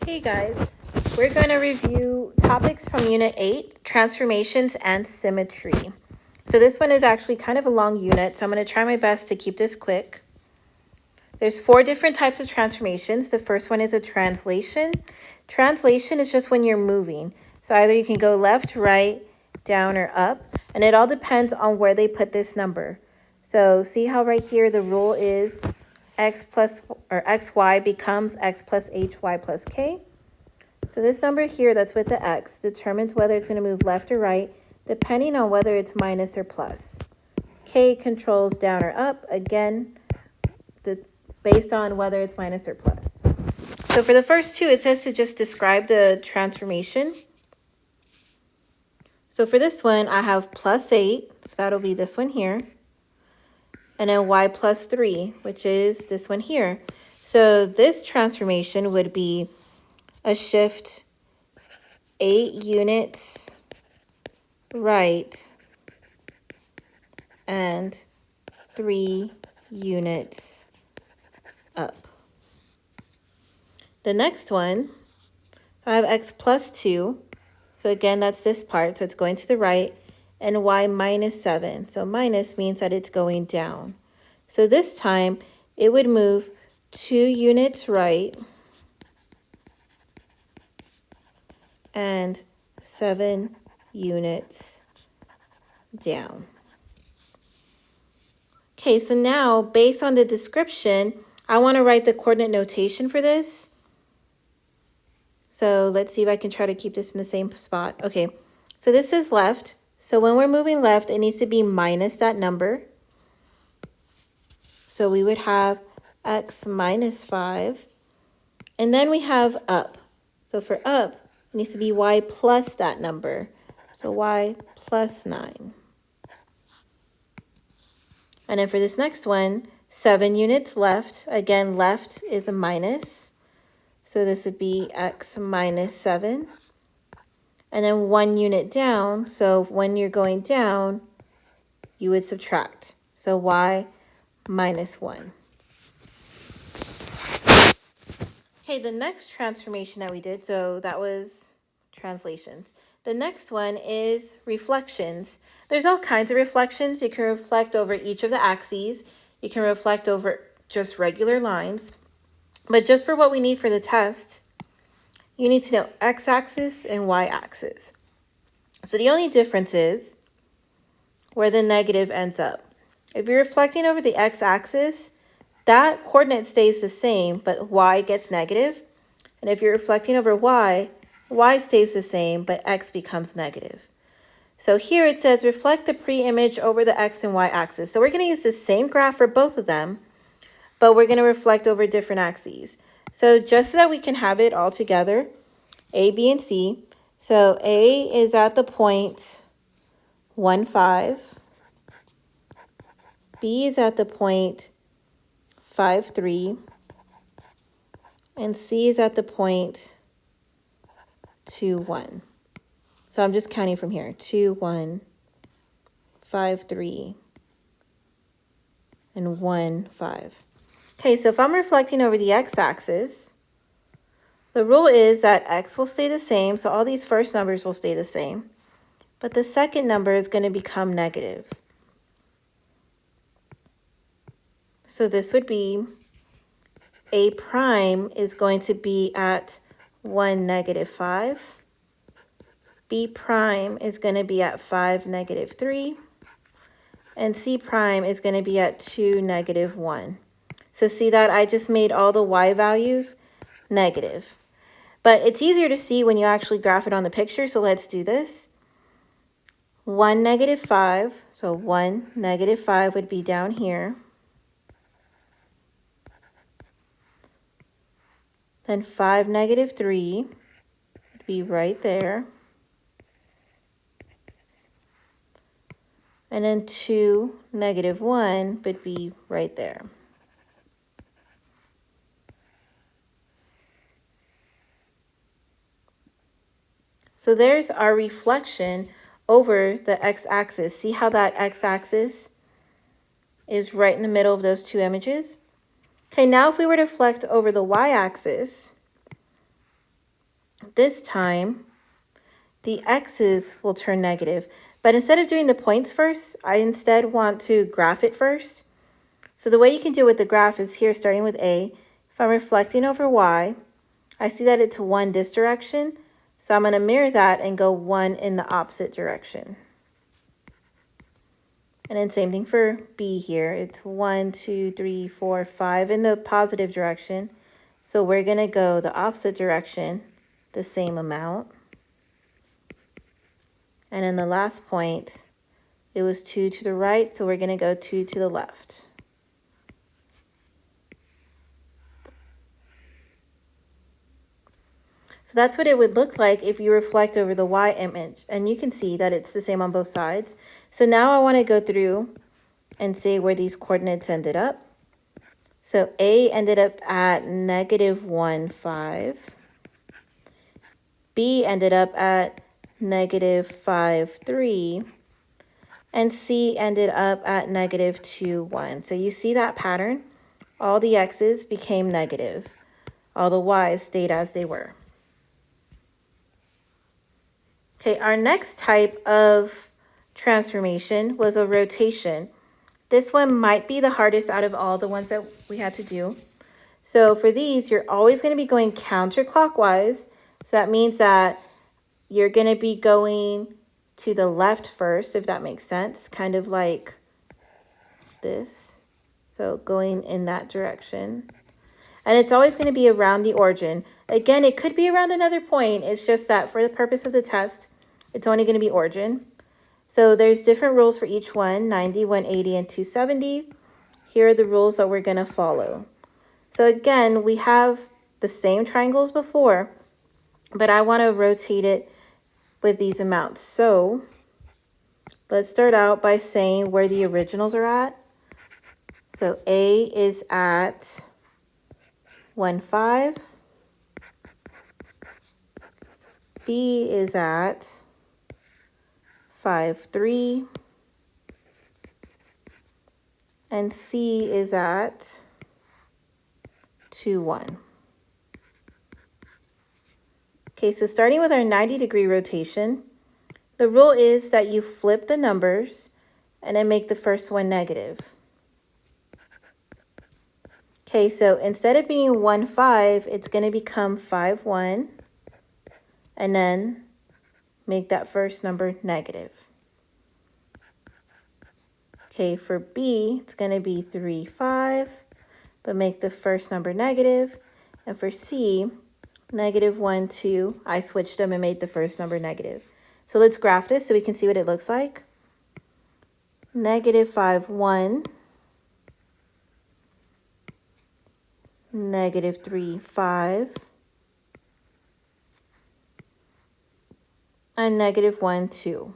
Hey guys, we're going to review topics from Unit 8, Transformations and Symmetry. So this one is actually kind of a long unit, so I'm going to try my best to keep this quick. There's 4 different types of transformations. The first one is a translation. Translation is just when you're moving. So either you can go left, right, down, or up, and it all depends on where they put this number. So see how right here the rule is xy becomes x plus hy plus k. So this number here that's with the x determines whether it's going to move left or right, depending on whether it's minus or plus. K controls down or up, again, based on whether it's minus or plus. So for the first two, it says to just describe the transformation. So for this one, I have plus 8, so that'll be this one here. And then y plus 3, which is this one here. So this transformation would be a shift 8 units right and 3 units up. The next one, I have x plus 2. So again, that's this part. So it's going to the right. And y minus 7. So minus means that it's going down. So this time, it would move 2 units right and 7 units down. Okay, so now, based on the description, I want to write the coordinate notation for this. So let's see if I can try to keep this in the same spot. Okay, so this is left. So when we're moving left, it needs to be minus that number. So we would have x minus 5. And then we have up. So for up, it needs to be y plus that number. So y plus 9. And then for this next one, 7 units left. Again, left is a minus. So this would be x minus 7. And then 1 unit down. So when you're going down, you would subtract. So y minus 1. Okay, the next transformation that we did, so that was translations. The next one is reflections. There's all kinds of reflections. You can reflect over each of the axes. You can reflect over just regular lines. But just for what we need for the test, you need to know x-axis and y-axis. So the only difference is where the negative ends up. If you're reflecting over the x-axis, that coordinate stays the same, but y gets negative. And if you're reflecting over y, y stays the same, but x becomes negative. So here it says reflect the pre-image over the x and y axis. So we're going to use the same graph for both of them, but we're going to reflect over different axes. So just so that we can have it all together, A, B, and C. So A is at the point 1, 5. B is at the point 5, 3. And C is at the point 2, 1. So I'm just counting from here. 2, 1, 5, 3, and 1, 5. Okay, so if I'm reflecting over the x-axis, the rule is that x will stay the same, so all these first numbers will stay the same. But the second number is going to become negative. So this would be A prime is going to be at 1, negative 5. B prime is going to be at 5, negative 3. And C prime is going to be at 2, negative 1. So see that I just made all the y values negative. But it's easier to see when you actually graph it on the picture, so let's do this. 1, negative 5, so 1, negative 5 would be down here. Then 5, negative 3 would be right there. And then 2, negative 1 would be right there. So there's our reflection over the x-axis. See how that x-axis is right in the middle of those two images? Okay, now if we were to reflect over the y-axis, This time, the x's will turn negative. But instead of doing the points first, I instead want to graph it first. So the way you can do it with the graph is here, starting with A. If I'm reflecting over y, I see that it's 1 this direction. So I'm going to mirror that and go 1 in the opposite direction. And then same thing for B here. It's 1, 2, 3, 4, 5 in the positive direction. So we're going to go the opposite direction, the same amount. And in the last point, it was 2 to the right, so we're going to go 2 to the left. So that's what it would look like if you reflect over the y image. And you can see that it's the same on both sides. So now I want to go through and see where these coordinates ended up. So A ended up at -1, 5. B ended up at -5, 3. And C ended up at -2, 1. So you see that pattern? All the x's became negative. All the y's stayed as they were. Okay, our next type of transformation was a rotation. This one might be the hardest out of all the ones that we had to do. So for these, you're always going to be going counterclockwise. So that means that you're going to be going to the left first, if that makes sense, kind of like this. So going in that direction. And it's always going to be around the origin. Again, it could be around another point. It's just that for the purpose of the test, it's only going to be origin. So there's different rules for each one, 90, 180, and 270. Here are the rules that we're going to follow. So again, we have the same triangles before, but I want to rotate it with these amounts. So let's start out by saying where the originals are at. So A is at 1, 5. B is at 5, 3. And C is at 2, 1. Okay, so starting with our 90-degree rotation, the rule is that you flip the numbers and then make the first one negative. Okay, so instead of being 1, 5, it's going to become 5, 1, and then make that first number negative. Okay, for B, it's going to be 3, 5, but make the first number negative. And for C, -1, 2, I switched them and made the first number negative. So let's graph this so we can see what it looks like. -5, 1, -3, 5, and -1, 2.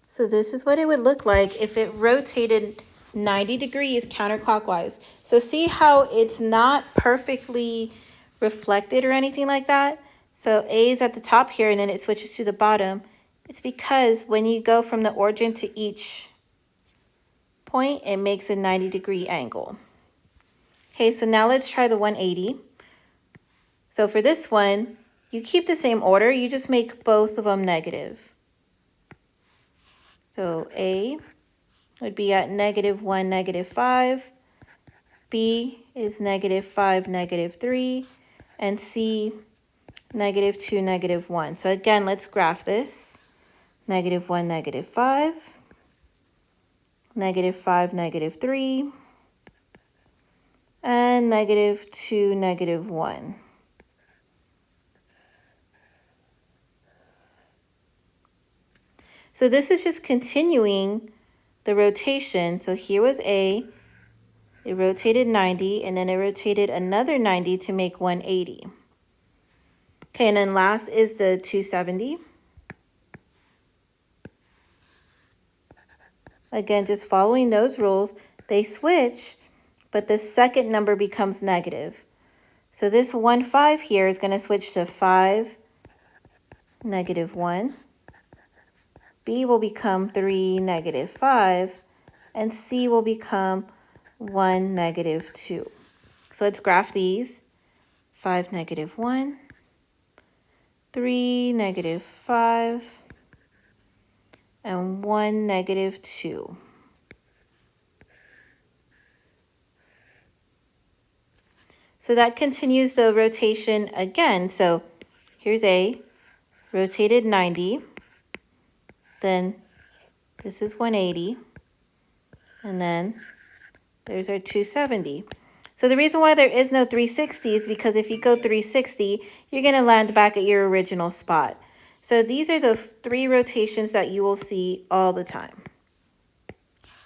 So this is what it would look like if it rotated 90 degrees counterclockwise. So see how it's not perfectly reflected or anything like that? So A is at the top here and then it switches to the bottom. It's because when you go from the origin to each point, it makes a 90-degree angle. Okay, so now let's try the 180. So for this one, you keep the same order, you just make both of them negative. So A would be at -1, -5. B is -5, -3. And C, -2, -1. So again, let's graph this. -1, -5. -5, -3. And -2, -1. So this is just continuing the rotation. So here was A, it rotated 90, and then it rotated another 90 to make 180. Okay, and then last is the 270. Again, just following those rules, they switch, but the second number becomes negative. So this 1, 5 here is going to switch to 5, -1. B will become 3, negative 5, and C will become 1, negative 2. So let's graph these. 5, negative 1, 3, negative 5, and 1, negative 2. So that continues the rotation again. So here's A, rotated 90, then this is 180, and then there's our 270. So the reason why there is no 360 is because if you go 360, you're going to land back at your original spot. So these are the 3 rotations that you will see all the time.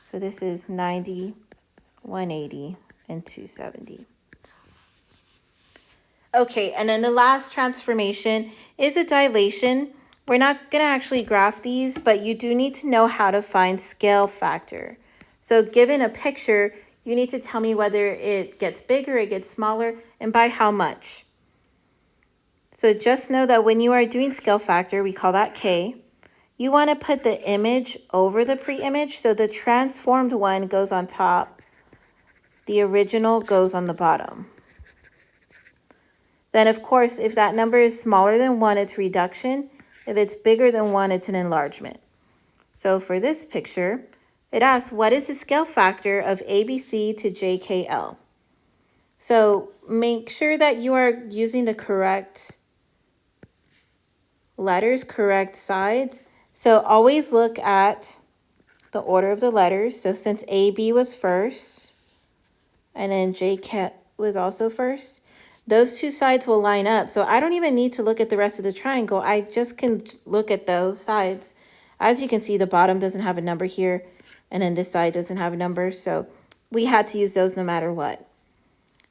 So this is 90, 180, and 270. Okay, and then the last transformation is a dilation. We're not going to actually graph these, but you do need to know how to find scale factor. So given a picture, you need to tell me whether it gets bigger, it gets smaller, and by how much. So just know that when you are doing scale factor, we call that K. You want to put the image over the pre-image, so the transformed one goes on top, the original goes on the bottom. Then, of course, if that number is smaller than 1, it's reduction. If it's bigger than 1, it's an enlargement. So for this picture, it asks, what is the scale factor of ABC to JKL? So make sure that you are using the correct letters, correct sides. So always look at the order of the letters. So since AB was first, and then JK was also first, those 2 sides will line up. So I don't even need to look at the rest of the triangle. I just can look at those sides. As you can see, the bottom doesn't have a number here, and then this side doesn't have a number. So we had to use those no matter what.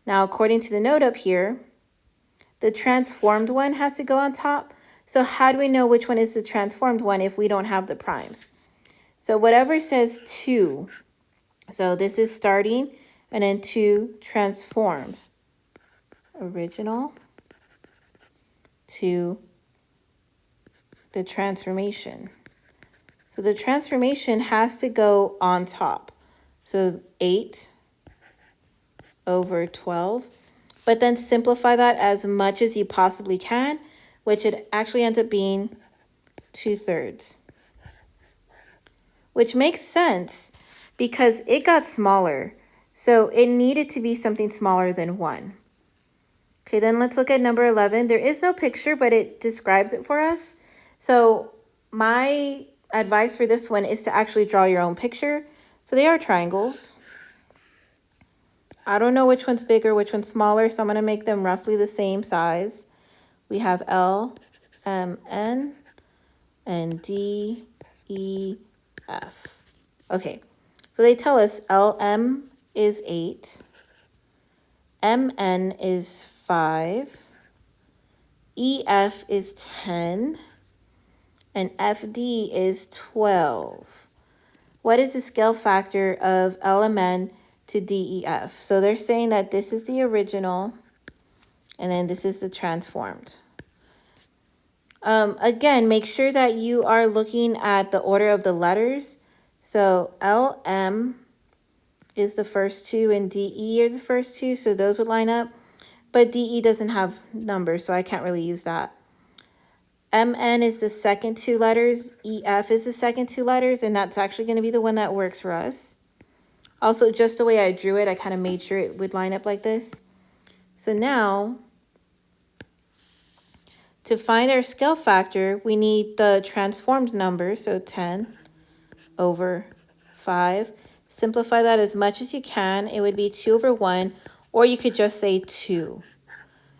Now, according to the note up here, the transformed one has to go on top. So how do we know which one is the transformed one if we don't have the primes? So whatever says 2, so this is starting, and then 2 transformed. Original to the transformation. So the transformation has to go on top. So 8 over 12. But then simplify that as much as you possibly can, which it actually ends up being 2/3. Which makes sense because it got smaller. So it needed to be something smaller than 1. Okay, then let's look at number 11. There is no picture, but it describes it for us. So my advice for this one is to actually draw your own picture. So they are triangles. I don't know which one's bigger, which one's smaller, so I'm going to make them roughly the same size. We have L, M, N, and D, E, F. Okay, so they tell us LM is 8, MN is 5, EF is 10, and FD is 12. What is the scale factor of LMN to DEF? So they're saying that this is the original, and then this is the transformed. Again, make sure that you are looking at the order of the letters. So LM is the first 2 and DE are the first 2, so those would line up. But DE doesn't have numbers, so I can't really use that. MN is the second 2 letters, EF is the second 2 letters, and that's actually going to be the one that works for us. Also, just the way I drew it, I kind of made sure it would line up like this. So now, to find our scale factor, we need the transformed number, so 10 over 5. Simplify that as much as you can. It would be 2 over 1, or you could just say 2.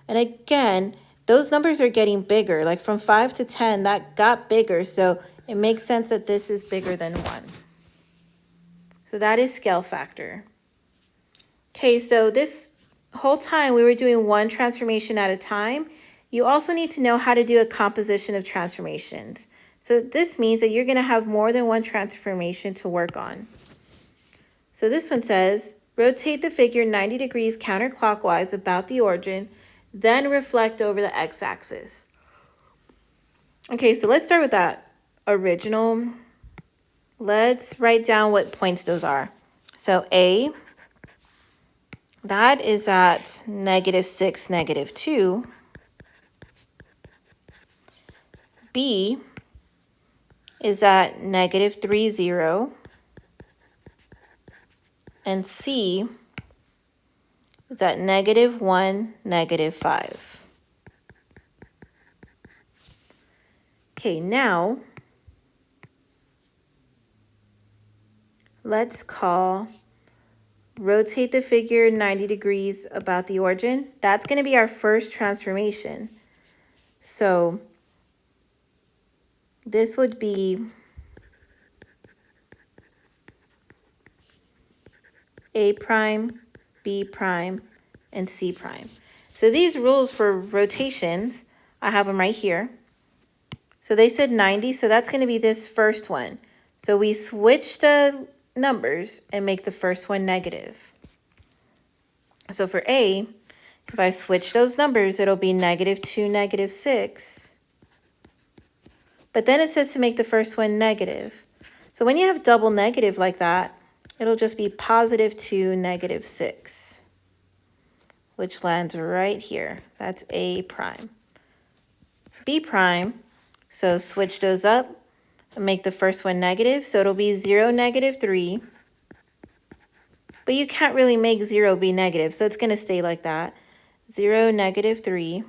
And again, those numbers are getting bigger. Like from 5 to 10, that got bigger, so it makes sense that this is bigger than 1. So that is scale factor. Okay, so this whole time we were doing one transformation at a time. You also need to know how to do a composition of transformations. So this means that you're going to have more than one transformation to work on. So this one says, rotate the figure 90 degrees counterclockwise about the origin, then reflect over the x-axis. Okay, so let's start with that original let's write down what points those are. So A, that is at -6, -2. B is at -3, 0. And C is at -1, -5. Okay, now let's rotate the figure 90 degrees about the origin. That's going to be our first transformation. So this would be A prime, B prime, and C prime. So these rules for rotations, I have them right here. So they said 90, so that's going to be this first one. So we switch the numbers and make the first one negative. So for A, if I switch those numbers, it'll be -2, -6. But then it says to make the first one negative. So when you have double negative like that, it'll just be +2, -6, which lands right here. That's A prime. B prime, so switch those up and make the first one negative. So it'll be 0, -3. But you can't really make 0 be negative, so it's going to stay like that. 0, -3.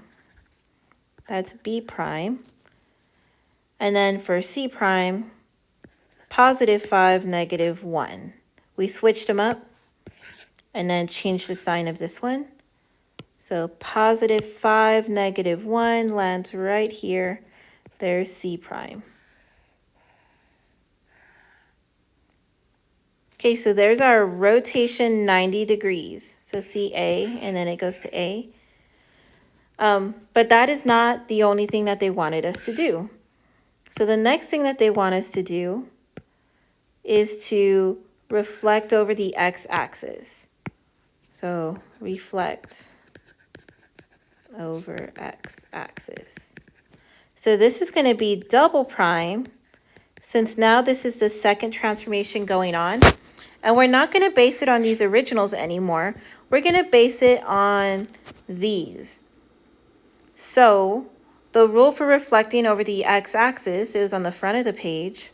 That's B prime. And then for C prime, +5, -1. We switched them up and then changed the sign of this one. So +5, -1 lands right here. There's C prime. Okay, so there's our rotation 90 degrees. So CA, and then it goes to A. But that is not the only thing that they wanted us to do. So the next thing that they want us to do is to reflect over the x-axis. So reflect over x-axis. So this is going to be double prime, since now this is the second transformation going on. And we're not going to base it on these originals anymore. We're going to base it on these. So the rule for reflecting over the x-axis, is on the front of the page,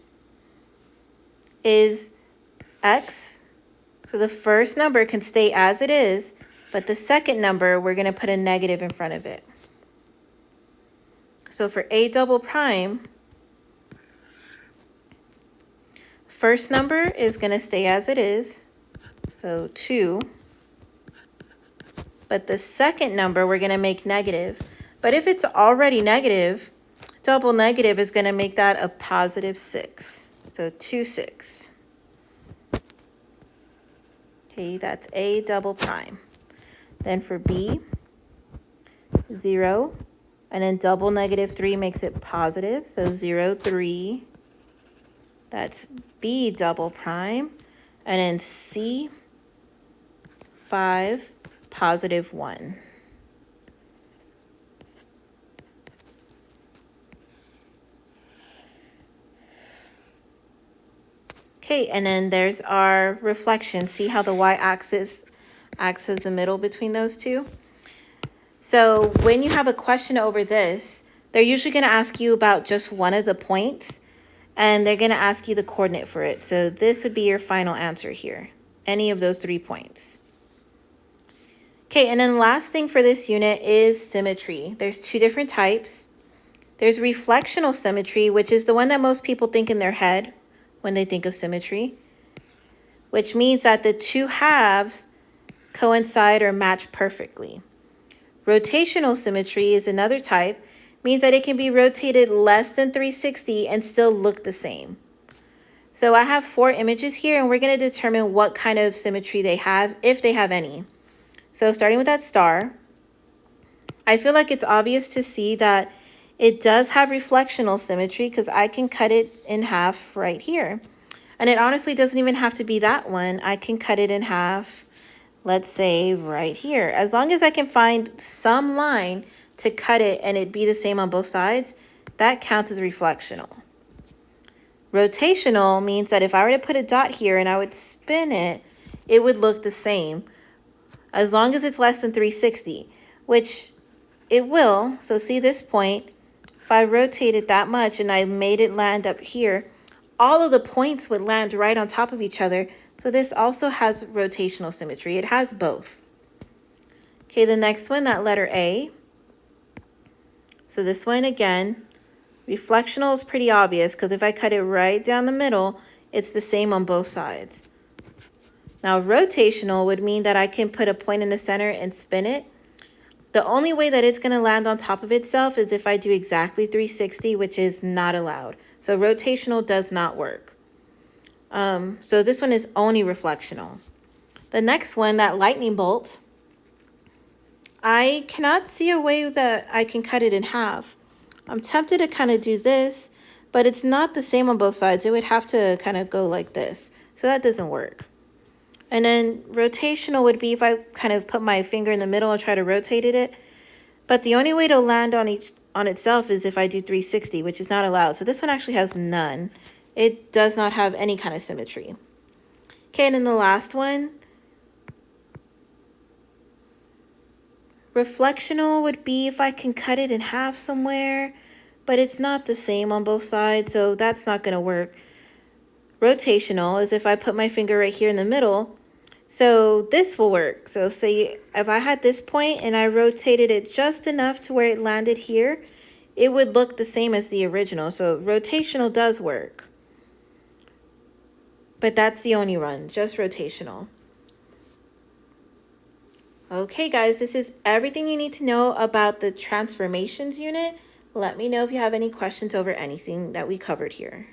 is x. So the first number can stay as it is, but the second number, we're going to put a negative in front of it. So for A double prime, first number is going to stay as it is, so 2. But the second number, we're going to make negative. But if it's already negative, double negative is going to make that a +6. So 2, 6. Okay, that's A double prime. Then for B, 0. And then double -3 makes it positive. So 0, 3. That's B double prime. And then C, 5, +1. Okay, and then there's our reflection. See how the y-axis acts as the middle between those two? So when you have a question over this, they're usually going to ask you about just one of the points, and they're going to ask you the coordinate for it. So this would be your final answer here, any of those 3 points. Okay, and then last thing for this unit is symmetry. There's 2 different types. There's reflectional symmetry, which is the one that most people think in their head when they think of symmetry, which means that the 2 halves coincide or match perfectly. Rotational symmetry is another type, means that it can be rotated less than 360 and still look the same. So I have 4 images here, and we're going to determine what kind of symmetry they have, if they have any. So starting with that star, I feel like it's obvious to see that it does have reflectional symmetry because I can cut it in half right here. And it honestly doesn't even have to be that one. I can cut it in half, let's say right here. As long as I can find some line to cut it and it be the same on both sides, that counts as reflectional. Rotational means that if I were to put a dot here and I would spin it, it would look the same as long as it's less than 360, which it will. So see this point, if I rotate it that much and I made it land up here, all of the points would land right on top of each other. So this also has rotational symmetry. It has both. Okay, the next one, that letter A. So this one again, reflectional is pretty obvious because if I cut it right down the middle, it's the same on both sides. Now rotational would mean that I can put a point in the center and spin it. The only way that it's going to land on top of itself is if I do exactly 360, which is not allowed. So rotational does not work. So this one is only reflectional. The next one, that lightning bolt, I cannot see a way that I can cut it in half. I'm tempted to kind of do this, but it's not the same on both sides. It would have to kind of go like this. So that doesn't work. And then rotational would be if I kind of put my finger in the middle and try to rotate it. But the only way to land on itself is if I do 360, which is not allowed. So this one actually has none. It does not have any kind of symmetry. Okay, and then the last one, reflectional would be if I can cut it in half somewhere, but it's not the same on both sides, so that's not going to work. Rotational is if I put my finger right here in the middle, so this will work. So say if I had this point and I rotated it just enough to where it landed here, it would look the same as the original. So rotational does work. But that's the only run, just rotational. Okay guys, this is everything you need to know about the transformations unit. Let me know if you have any questions over anything that we covered here.